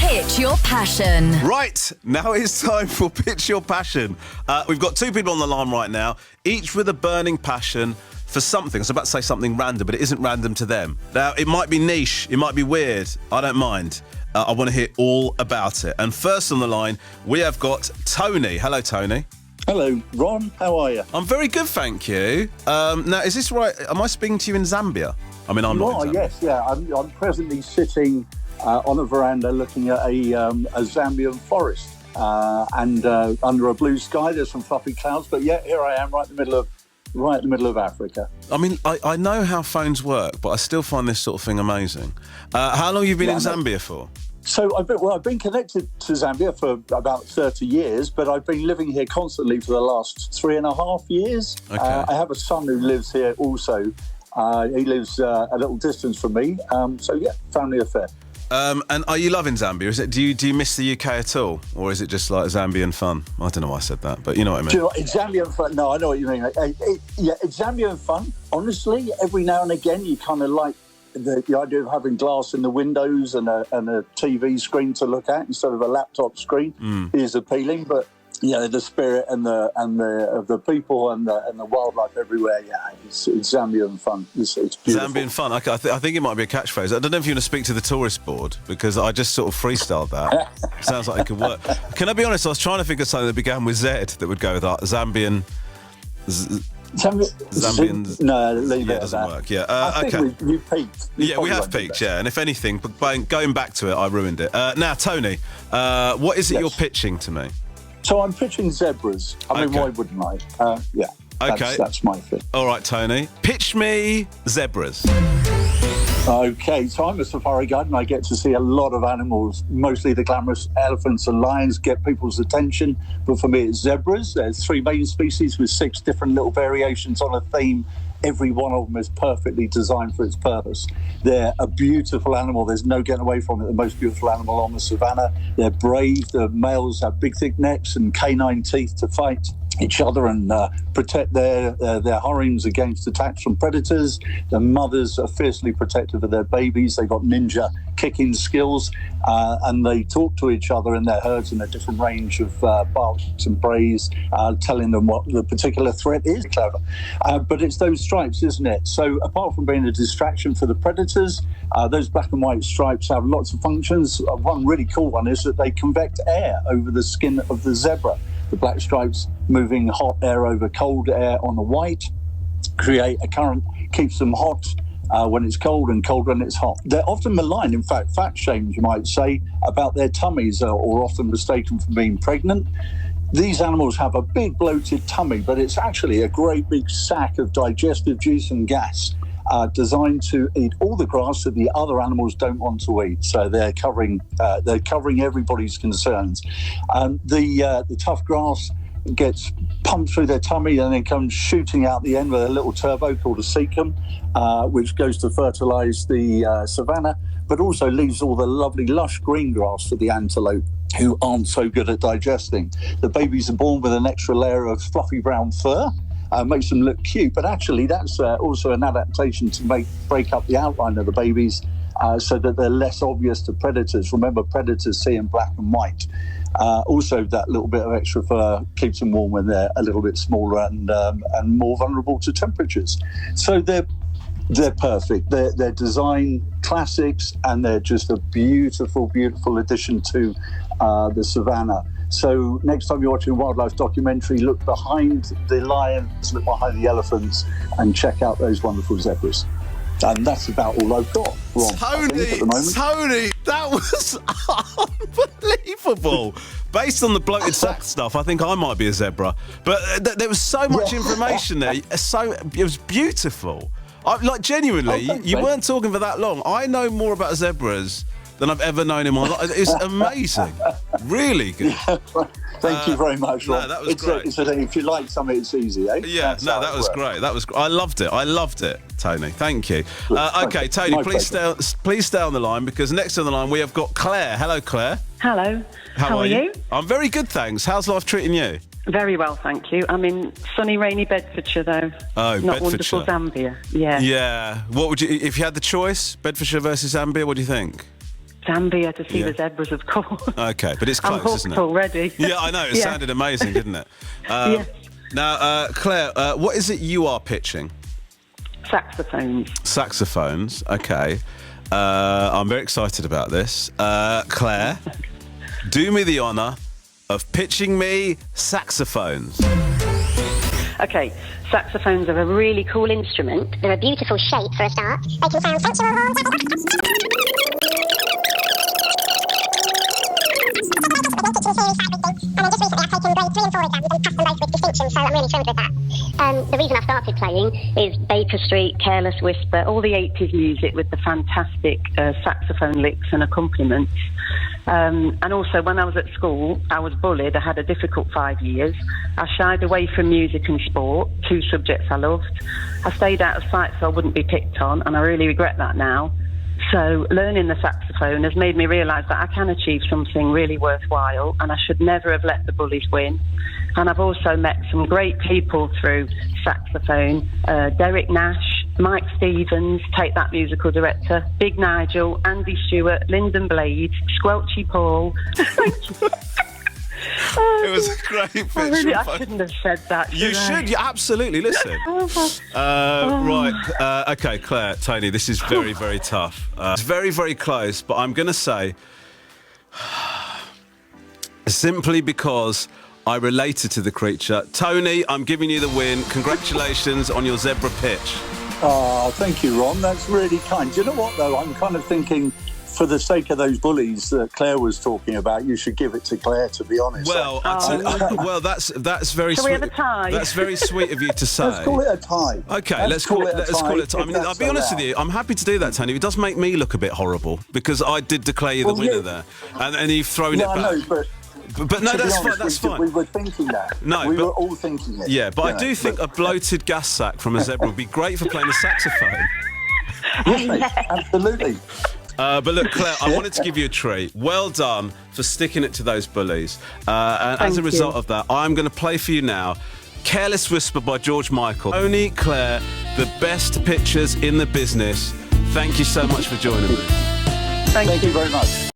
Pitch Your Passion. Right, now it's time for Pitch Your Passion. We've got two people on the line right now, each with a burning passion for something. I was about to say something random, but it isn't random to them. Now, it might be niche, it might be weird, I don't mind. I want to hear all about it. And first on the line, we have got Tony. Hello, Tony. Hello, Ron. How are you? I'm very good, thank you. Now, is this right? Am I speaking to you in Zambia? I mean, I'm not in Zambia. Yes, yeah. I'm presently sitting on a veranda looking at a Zambian forest and under a blue sky. There's some fluffy clouds, but yeah, here I am right in the middle of Africa. I mean, I know how phones work, but I still find this sort of thing amazing. How long have you been in Zambia for? So I've been connected to Zambia for about 30 years, but I've been living here constantly for the last 3.5 years. Okay. I have a son who lives here also. He lives a little distance from me. So yeah, family affair. And are you loving Zambia? Do you miss the UK at all, or is it just like Zambian fun? I don't know why I said that, but you know what I mean. Do you know what, it's Zambian fun. No, I know what you mean. Yeah, it's Zambian fun. Honestly, every now and again, you kind of like the idea of having glass in the windows and a TV screen to look at instead of a laptop screen is appealing. But yeah, the spirit and the people and the wildlife everywhere. Yeah, it's Zambian fun. It's beautiful. Zambian fun. I think it might be a catchphrase. I don't know if you want to speak to the tourist board because I just sort of freestyled that. Sounds like it could work. Can I be honest? I was trying to think of something that began with Z that would go with that. Zambian. Zambians. No, leave it. It doesn't work. Yeah. I think we peaked. Yeah, we have peaked. Yeah, and if anything, going back to it, I ruined it. Now, Tony, what is it you're pitching to me? So I'm pitching zebras. I mean, why wouldn't I? Yeah. Okay. That's my thing. All right, Tony. Pitch me zebras. Okay, so I'm a safari guide and I get to see a lot of animals, mostly the glamorous elephants and lions get people's attention. But for me, it's zebras. There's 3 main species with 6 different little variations on a theme. Every one of them is perfectly designed for its purpose. They're a beautiful animal. There's no getting away from it. The most beautiful animal on the savannah. They're brave. The males have big, thick necks and canine teeth to fight each other and protect their harems against attacks from predators. The mothers are fiercely protective of their babies. They've got ninja kicking skills and they talk to each other in their herds in a different range of barks and brays, telling them what the particular threat is. Clever. But it's those stripes, isn't it? So apart from being a distraction for the predators, those black and white stripes have lots of functions. One really cool one is that they convect air over the skin of the zebra. The black stripes moving hot air over cold air on the white create a current, keeps them hot when it's cold and cold when it's hot. They're often maligned, in fact, fat shamed, you might say, about their tummies or often mistaken for being pregnant. These animals have a big bloated tummy, but it's actually a great big sack of digestive juice and gas designed to eat all the grass that the other animals don't want to eat. So they're covering everybody's concerns. The tough grass gets pumped through their tummy and then comes shooting out the end with a little turbo called a cecum, which goes to fertilize the savannah, but also leaves all the lovely lush green grass for the antelope who aren't so good at digesting. The babies are born with an extra layer of fluffy brown fur. Makes them look cute, but actually that's also an adaptation to break up the outline of the babies so that they're less obvious to predators. Remember, predators see in black and white. Also, that little bit of extra fur keeps them warm when they're a little bit smaller and more vulnerable to temperatures. So they're perfect. They're design classics, and they're just a beautiful, beautiful addition to the savannah. So next time you're watching a wildlife documentary, look behind the lions, look behind the elephants, and check out those wonderful zebras. And that's about all I've got. Tony, that was unbelievable. Based on the bloated sack stuff, I think I might be a zebra. But there was so much information there. It was beautiful. Genuinely, you weren't talking for that long. I know more about zebras than I've ever known in my life. It's amazing. Really good. Yeah, thank you very much, Rob. No, that was great. If you like something, it's easy, eh? Yeah, that was great. I loved it, Tony. Thank you. Okay, Tony, please stay on the line because next on the line we have got Claire. Hello, Claire. Hello. How are you? I'm very good, thanks. How's life treating you? Very well, thank you. I'm in sunny, rainy Bedfordshire, though. Oh, not Bedfordshire. Wonderful Zambia. Yeah. Yeah. What would you, if you had the choice, Bedfordshire versus Zambia? What do you think? Zambia to see Yeah. the zebras, of course. Okay, but it's I'm close, hooked isn't it? already. Yeah, I know. It Yeah. sounded amazing, didn't it? Yes. Now, Claire, what is it you are pitching? Saxophones. Saxophones. Okay. I'm very excited about this. Claire, do me the honour of pitching me saxophones. Okay, saxophones are a really cool instrument. They're a beautiful shape for a start. They can sound sensual. And just recently I've taken grade 3 and 4 exams and passed them both with distinction, so I'm really thrilled with that. The reason I started playing is Baker Street, Careless Whisper, all the 80s music with the fantastic saxophone licks and accompaniments. And also, when I was at school, I was bullied. I had a difficult 5 years. I shied away from music and sport, 2 subjects I loved. I stayed out of sight so I wouldn't be picked on, and I really regret that now. So learning the saxophone has made me realise that I can achieve something really worthwhile, and I should never have let the bullies win. And I've also met some great people through saxophone. Derek Nash, Mike Stevens, Take That musical director, Big Nigel, Andy Stewart, Lyndon Blade, Squelchy Paul. It was a great pitch. I shouldn't have said that. You should. You absolutely listen. Right. Okay, Claire, Tony, this is very, very tough. It's very, very close, but I'm going to say simply because I related to the creature. Tony, I'm giving you the win. Congratulations on your zebra pitch. Oh, thank you, Ron. That's really kind. Do you know what, though? I'm kind of thinking, for the sake of those bullies that Claire was talking about, you should give it to Claire, to be honest. Well, well, that's very Shall sweet. we have a tie? That's very sweet of you to say. Let's call it a tie. Okay, let's call it a tie. I mean, I'll be honest with you. I'm happy to do that, Tony. It does make me look a bit horrible because I did declare you the winner there, and you've thrown it back. I know, but no, to be that's honest, fine. That's fine. We were thinking that. No, we but- were all thinking it. Yeah, but I do think a bloated gas sack from a zebra would be great for playing the saxophone. Yes, mate, absolutely. But look, Claire, I wanted to give you a treat. Well done for sticking it to those bullies. And as a Thank result you. of that, I'm going to play for you now Careless Whisper by George Michael. Tony, Claire, the best pitchers in the business. Thank you so much for joining me. Thank you very much.